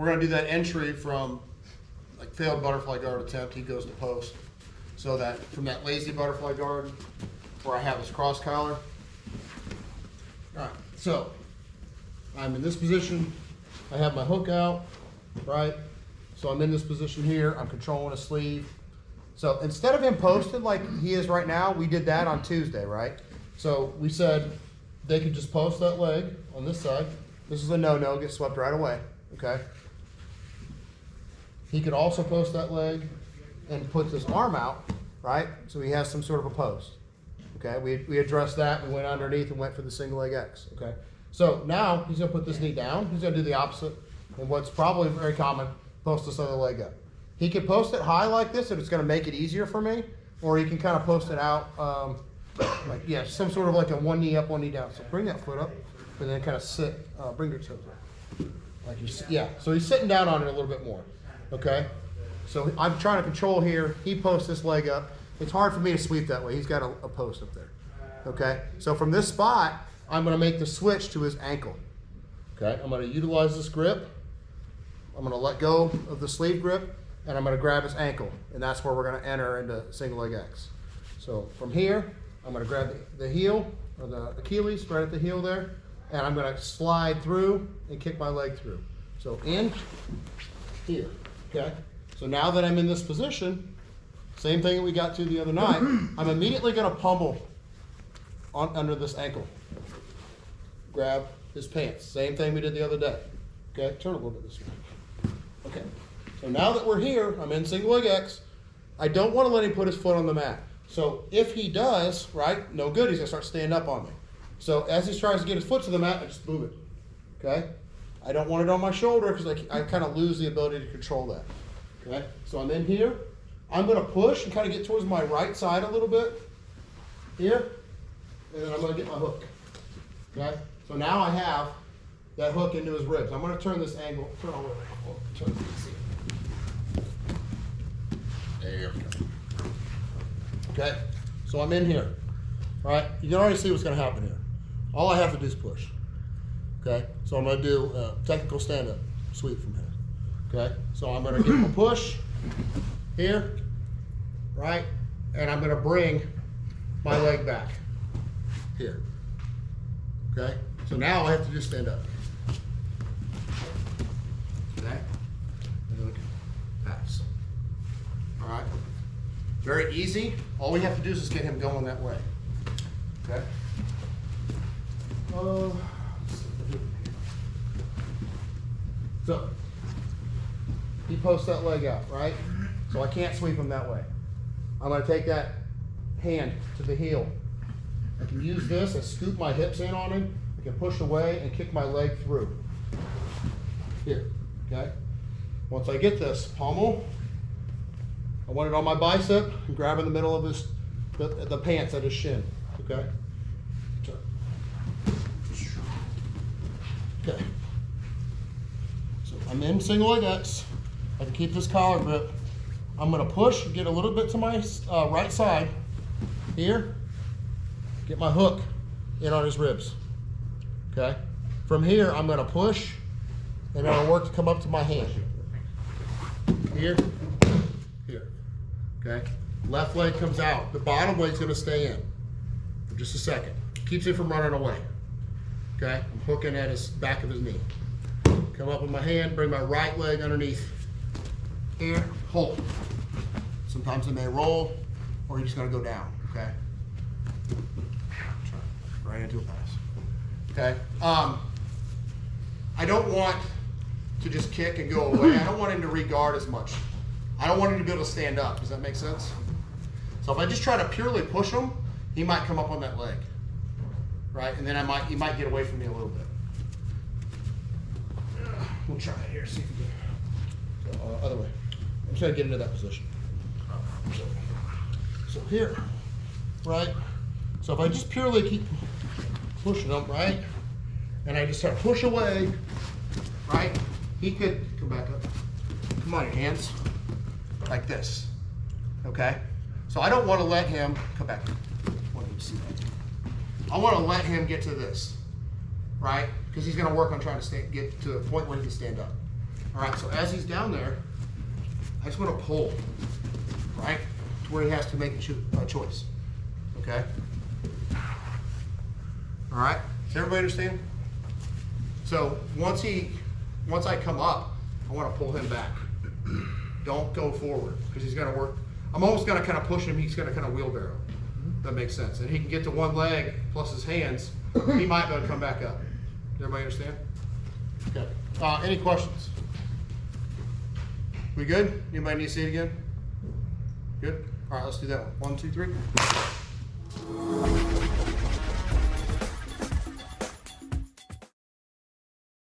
we're gonna do that entry from like failed butterfly guard attempt, he goes to post. So that from that lazy butterfly guard where I have this cross collar. All right, so I'm in this position. I have my hook out, right? So I'm in this position here. I'm controlling a sleeve. So instead of him posted like he is right now, we did that on Tuesday, right? So we said they could just post that leg on this side. This is a no-no, get swept right away, okay? He could also post that leg and put this arm out, right? So he has some sort of a post, okay? We addressed that, we went underneath and went for the single leg X, okay? So now he's gonna put this knee down, he's gonna do the opposite, and what's probably very common, post this other leg up. He can post it high like this if it's gonna make it easier for me, or he can kind of post it out, like, yeah, some sort of like a one knee up, one knee down. So bring that foot up, and then kind of sit, bring your toes up. Like yeah, so he's sitting down on it a little bit more, okay? So I'm trying to control here, he posts this leg up. It's hard for me to sweep that way, he's got a post up there, okay? So from this spot, I'm gonna make the switch to his ankle, okay? I'm gonna utilize this grip, I'm gonna let go of the sleeve grip, and I'm gonna grab his ankle, and that's where we're gonna enter into single leg X. So from here, I'm gonna grab the heel, or the Achilles, right at the heel there, and I'm gonna slide through and kick my leg through. So in, here, okay? So now that I'm in this position, same thing that we got to the other night, I'm immediately gonna pummel under this ankle. Grab his pants, same thing we did the other day. Okay, turn a little bit this way. Okay, so now that we're here, I'm in single leg X, I don't wanna let him put his foot on the mat. So if he does, right, no good, he's gonna start standing up on me. So as he tries to get his foot to the mat, I just move it, okay? I don't want it on my shoulder because I kind of lose the ability to control that, okay? So I'm in here, I'm gonna push and kind of get towards my right side a little bit, here, and then I'm gonna get my hook, okay? So now I have that hook into his ribs. I'm gonna turn this angle, turn all over, turn this. There we go. Okay, so I'm in here, all right? You can already see what's gonna happen here. All I have to do is push, okay? So I'm gonna do a technical stand-up sweep from here, okay? So I'm gonna give a push here, right? And I'm gonna bring my leg back here, okay? So now I have to just stand up, okay? And then pass, all right? Very easy. All we have to do is just get him going that way. Okay? So, he posts that leg out, right? So I can't sweep him that way. I'm going to take that hand to the heel. I can use this and scoop my hips in on him. I can push away and kick my leg through. Here, okay? Once I get this, pommel. I want it on my bicep and grab in the middle of his, the pants at his shin, okay? Okay. So I'm in single leg X. I can keep this collar grip. I'm gonna push, get a little bit to my right side here, get my hook in on his ribs, okay? From here, I'm gonna push and I'm gonna work to come up to my hand. Here, here. Okay, left leg comes out. The bottom leg's gonna stay in for just a second. Keeps it from running away. Okay, I'm hooking at his back of his knee. Come up with my hand, bring my right leg underneath. Here, hold. Sometimes it may roll, or you're just gonna go down, okay? Right into a pass. Okay, I don't want to just kick and go away. I don't want him to re-guard as much. I don't want him to be able to stand up. Does that make sense? So if I just try to purely push him, he might come up on that leg, right? And then he might get away from me a little bit. We'll try it here, see if we can. So, other way. I'm trying to get into that position. So here, right? So if I just purely keep pushing him, right? And I just start to push away, right? He could come back up. Come on, your hands. Like this, okay? So I don't want to let him, come back here. I want to let him get to this, right? Because he's going to work on trying to get to a point where he can stand up. All right, so as he's down there, I just want to pull, right, to where he has to make a choice, okay? All right, does everybody understand? So once I come up, I want to pull him back. Don't go forward, because he's going to work. I'm almost going to kind of push him, he's going to kind of wheelbarrow. That makes sense. And he can get to one leg plus his hands, he might be able to come back up. Does everybody understand? Okay. Any questions? We good? Anybody need to see it again? Good? All right, let's do that one. 1, 2, 3.